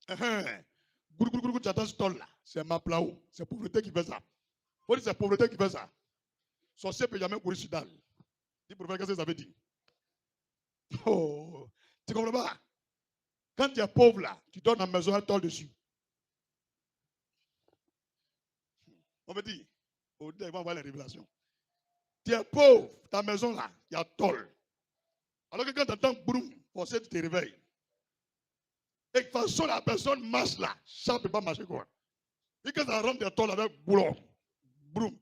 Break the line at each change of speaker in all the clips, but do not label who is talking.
Tu attends ce tol là. C'est ma plao. C'est pauvreté qui fait ça. Faut dire c'est pauvreté qui fait ça. Sorcier peut jamais courir sur dalle. Dis prophète, qu'est-ce que ça veut dire? Oh, tu comprends pas? Quand tu es pauvre là, tu donnes à la maison un tol dessus. On me dit, au-delà, ils vont avoir les révélations. Tu es pauvre, ta maison là, il y a tol. Alors que quand tu entends broum, forcément tu te réveilles. Et de toute façon, la personne marche là, ça ne peut pas marcher quoi. Et quand ça rentre des tol avec boulon, broum,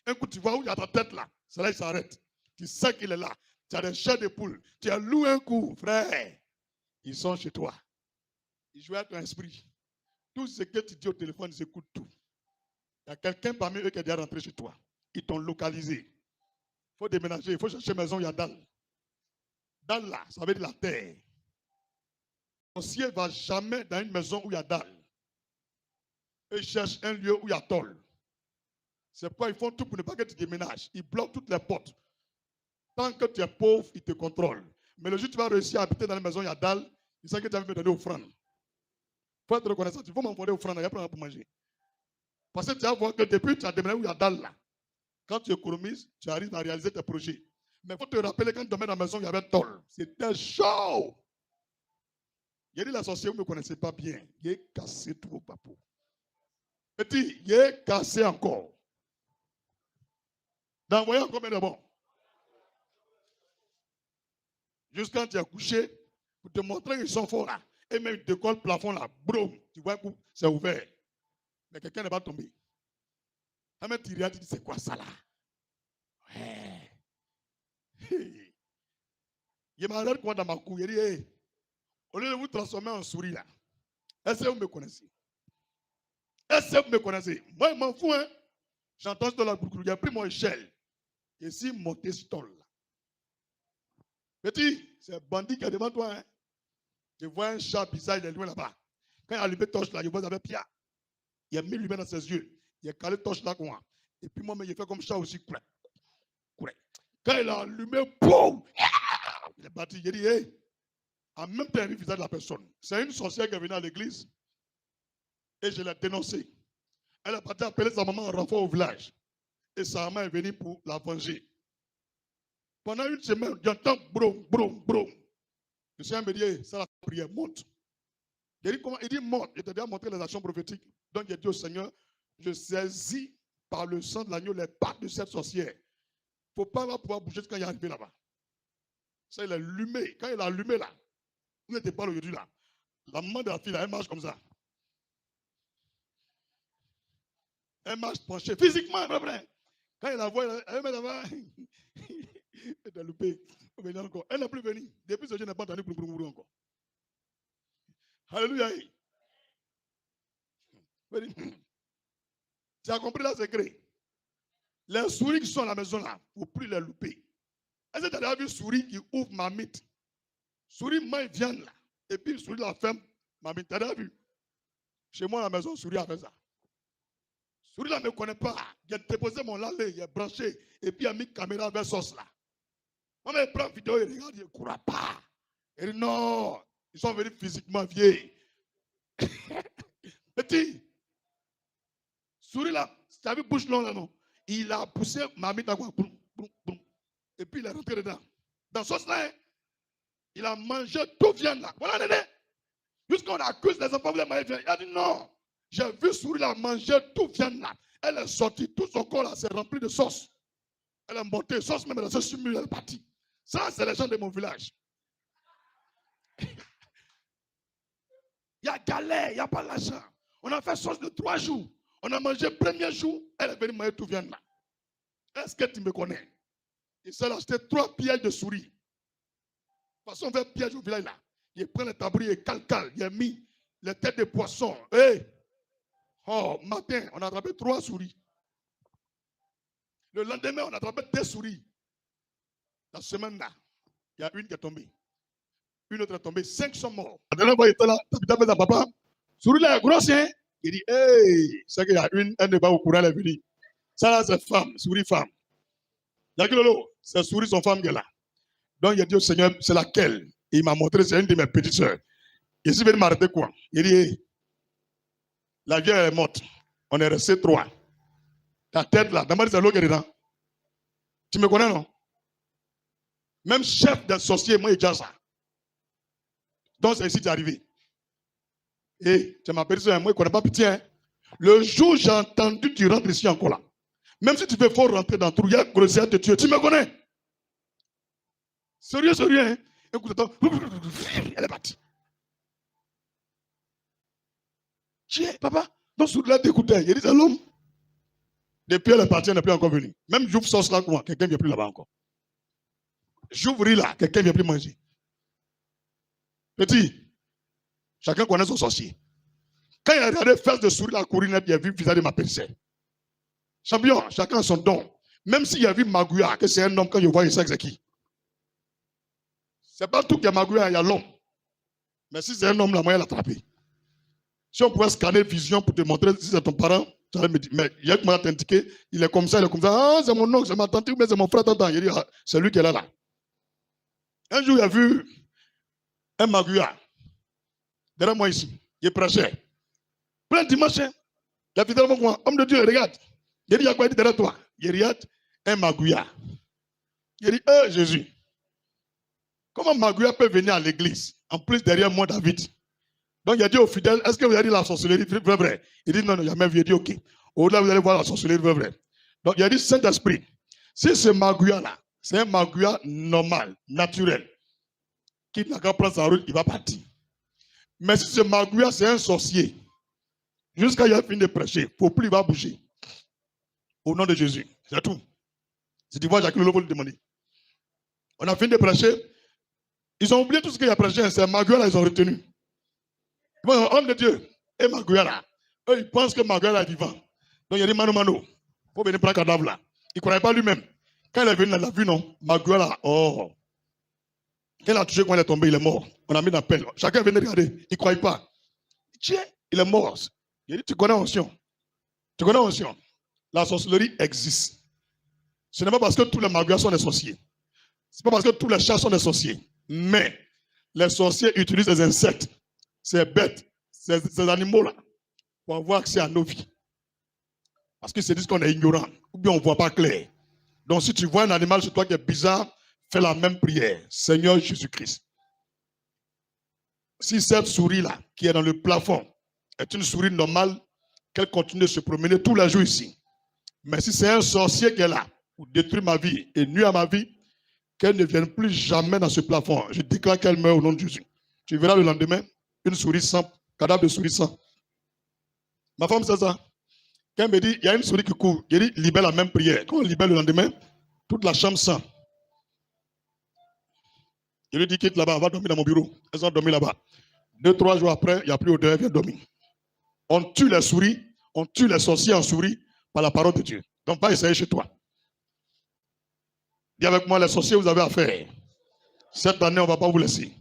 un coup tu vois où il y a ta tête là, c'est là il s'arrête. Tu sais qu'il est là. Tu as des chairs de poule. Tu as loué un coup, frère. Ils sont chez toi. Ils jouent à ton esprit. Tout ce que tu dis au téléphone, ils écoutent tout. Il y a quelqu'un parmi eux qui est déjà rentré chez toi. Ils t'ont localisé. Il faut déménager, il faut chercher maison, il y a dalle. Dalle là, ça veut dire la terre. Le sorcier ne va jamais dans une maison où il y a dalle. Et cherche un lieu où il y a tôle. C'est pourquoi ils font tout pour ne pas que tu déménages. Ils bloquent toutes les portes. Tant que tu es pauvre, ils te contrôlent. Mais le jour où tu vas réussir à habiter dans la maison, il y a dalle, ils savent que tu vas me donner offrande. Il faut être reconnaissant. Il faut m'envoyer offrande, il y a pas pour manger. Parce que tu vas voir que depuis tu as déménagé où il y a dalle là. Quand tu économises, tu arrives à réaliser tes projets. Mais il faut te rappeler quand tu dormais dans la maison, il y avait tôle. C'était chaud. Il a dit la sorcière, vous ne me connaissez pas bien. Il est cassé tout vos papous. Petit, il est cassé encore. D'envoyer encore combien de bon? Jusqu'à quand tu as couché, pour te montrer qu'ils sont forts là. Et même ils décollent le plafond là. Boum, tu vois que c'est ouvert. Mais quelqu'un n'est pas tombé. Ah, mais tu dis, c'est quoi ça là? Ouais. Il m'a dit quoi dans ma couille? Il dit, hey, au lieu de vous transformer en souris là, est-ce que vous me connaissez? Est-ce que vous me connaissez? Moi, je m'en fous, hein. J'entends dans la boucle, il a pris mon échelle. Et si monté ce tol là. Petit, c'est un bandit qui est devant toi, hein. Je vois un chat bizarre, il est loin là-bas. Quand il a allumé torche là, je vois avec Pierre. Il a mis lumière dans ses yeux. Il a calé torche là, quoi. Et puis moi, il fait comme chat aussi. Quand il a allumé, boum! Il est parti. Il a dit, hey, en même temps, il a vu le visage de la personne. C'est une sorcière qui est venue à l'église. Et je l'ai dénoncée. Elle a parti appeler sa maman en renfort au village. Et sa maman est venue pour la venger. Pendant une semaine, j'entends broum, broum, broum. Le Seigneur me dit, hey, ça la prière, monte. Il dit, comment? Il dit, monte. Il t'a déjà montré les actions prophétiques. Donc, il dit au Seigneur, je saisis par le sang de l'agneau les pattes de cette sorcière. Il ne faut pas pouvoir bouger quand il est arrivé là-bas. Ça, il est allumé. Quand il a allumé là, vous n'êtes pas aujourd'hui là. La maman de la fille, là, elle marche comme ça. Elle marche penchée. Physiquement, elle est vrai. Quand il la voit, elle met là-bas. Elle est loupée. Elle n'est plus venue. Depuis ce jour, elle n'a pas entendu encore. Alléluia. Tu as compris le secret? Les souris qui sont à la maison là, il ne faut plus les louper. Est-ce que tu as déjà vu une souris qui ouvre ma mythe? Souris mange viande là. Et puis souris la ferme ma mythe. Tu as déjà vu? Chez moi à la maison, souris a fait ça. Souris là ne me connaît pas. Il a déposé mon lalé, il est branché. Et puis il a mis caméra avec sauce là. Moi, je prends vidéo, il regarde, il ne court pas. Il dit non, ils sont venus physiquement vieux. Petit, souris là, tu as vu bouche longue là non? Il a poussé ma mythe à quoi? Et puis il est rentré dedans. Dans ce sauce là, il a mangé tout viande là. Voilà, Néné. Jusqu'on accuse les enfants de manger viande. Il a dit non. J'ai vu souris là manger tout viande là. Elle est sortie, tout son corps là s'est rempli de sauce. Elle est montée, sauce même, elle s'est sumée, elle est partie. Ça, c'est les gens de mon village. Il y a galère, il n'y a pas l'argent. On a fait sauce de 3 jours. On a mangé le premier jour, elle est venue manger tout viande là. Est-ce que tu me connais? Il s'est acheté 3 pièges de souris. De toute façon, on fait piège au village là. Il prend les tabouris et calcal. Il a mis les têtes de poisson. Hey! Oh, matin, on a attrapé 3 souris. Le lendemain, on a attrapé 2 souris. La semaine là, il y a une qui est tombée. Une autre est tombée. 5 sont morts. La dernière fois, il était là. Il a papa. Souris là est grosse, hein? Il dit, hey! C'est qu'il y a une, elle ne va au courant, elle est venue. Ça là, c'est femme, souris femme. Il y a que lolo, c'est souris son femme qui est là. Donc il a dit au Seigneur, c'est laquelle? Et il m'a montré, c'est une de mes petites soeurs. Et si venu m'arrêter quoi? Il dit, hey, la vieille est morte. On est resté 3. Ta tête là, d'abord c'est l'eau qui est dedans. Tu me connais, non? Même chef des sorciers, moi, il dit ça. Donc, c'est ici que tu es arrivé. Et tu m'appelles ça, moi, je ne connais pas pitié. Hein? Le jour où j'ai entendu, tu rentres ici encore là. Même si tu fais fort rentrer dans le trou, il y a grossier à te tuer. Tu me connais? Sérieux, hein? Écoute, attends. Elle est partie. Tiens, papa, donc sur là, t'écoutais. Il dit, c'est l'homme. Depuis elle est partie, elle n'est plus encore venue. Même j'ouvre sauce là, quelqu'un ne vient plus là-bas encore. J'ouvre là, quelqu'un ne vient plus manger. Petit, chacun connaît son sorcier. Quand il a regardé faire de sourire la courir net, il a vu le visage de ma personne. Champion, chacun a son don. Même s'il a vu Magouya, que c'est un homme, quand il voit, il sait que c'est qui. C'est pas tout qui est Magouya, il y a l'homme. Mais si c'est un homme, la moyen l'attraper. Si on pouvait scanner vision pour te montrer si c'est ton parent, tu allais me dire, mais il y a qui m'a t'indiqué, il est comme ça. Ah, c'est mon oncle, c'est ma tante, mais c'est mon frère, tante. Il dit, ah, c'est lui qui est là. Un jour, il a vu un Magouya, derrière moi ici, il prêchait. Plein de dimanche, il a fait tellement moi, homme de Dieu, regarde. Il dit, il y a quoi derrière toi? Il regarde un Magouya. Il dit, Jésus, comment Magouya peut venir à l'église, en plus derrière moi, David? Donc il a dit aux fidèles, est-ce que vous avez dit la sorcellerie vrai? Il dit, non, il a même vu, il dit, ok. Au-delà, vous allez voir la sorcellerie vrai. Donc il a dit, Saint-Esprit, si ce Magouya-là, c'est un Magouya normal, naturel, qui n'a qu'à prendre sa route, il va partir. Mais si ce Magouya, c'est un sorcier, jusqu'à il a fini de prêcher, il ne faut plus, il va bouger. Au nom de Jésus, c'est tout. Si tu vois, Jacques Lolo, le demander. On a fini de prêcher. Ils ont oublié tout ce qu'il a prêché, c'est Magouya là, ils ont retenu. Bon, homme de Dieu, et Magouya là, eux, ils pensent que Magouya là est vivant. Donc il a dit, Mano, il faut venir prendre un cadavre là. Il ne croyait pas lui-même. Quand il est venu, il a vu, non, Magouya là, oh. Quand il a touché, quand il est tombé, il est mort. On a mis l'appel. Chacun venait regarder. Il ne croyait pas. Tiens, il est mort. Il a dit, tu connais Onction. Tu connais Onction. La sorcellerie existe. Ce n'est pas parce que tous les Magouya sont des sorciers. Ce n'est pas parce que tous les chats sont des sorciers. Mais les sorciers utilisent des insectes, ces bêtes, ces animaux-là, pour avoir accès à nos vies. Parce qu'ils se disent qu'on est ignorant, ou bien on ne voit pas clair. Donc si tu vois un animal sur toi qui est bizarre, fais la même prière. Seigneur Jésus-Christ. Si cette souris-là, qui est dans le plafond, est une souris normale, qu'elle continue de se promener tous les jours ici. Mais si c'est un sorcier qui est là, pour détruire ma vie et nuire à ma vie, qu'elle ne vienne plus jamais dans ce plafond. Je déclare qu'elle meurt au nom de Jésus. Tu verras le lendemain, une souris sans, cadavre de souris sans. Ma femme, c'est ça. Quand elle me dit, il y a une souris qui court, je dis, libère la même prière. Quand on libère le lendemain, toute la chambre sent. Je lui dis, quitte là-bas, on va dormir dans mon bureau. Elles ont dormi là-bas. 2-3 jours après, il n'y a plus odeur, elle vient dormir. On tue les souris, on tue les sorciers en souris par la parole de Dieu. Donc, va essayer chez toi. Dis avec moi, les sorciers, vous avez affaire. Cette année, on ne va pas vous laisser.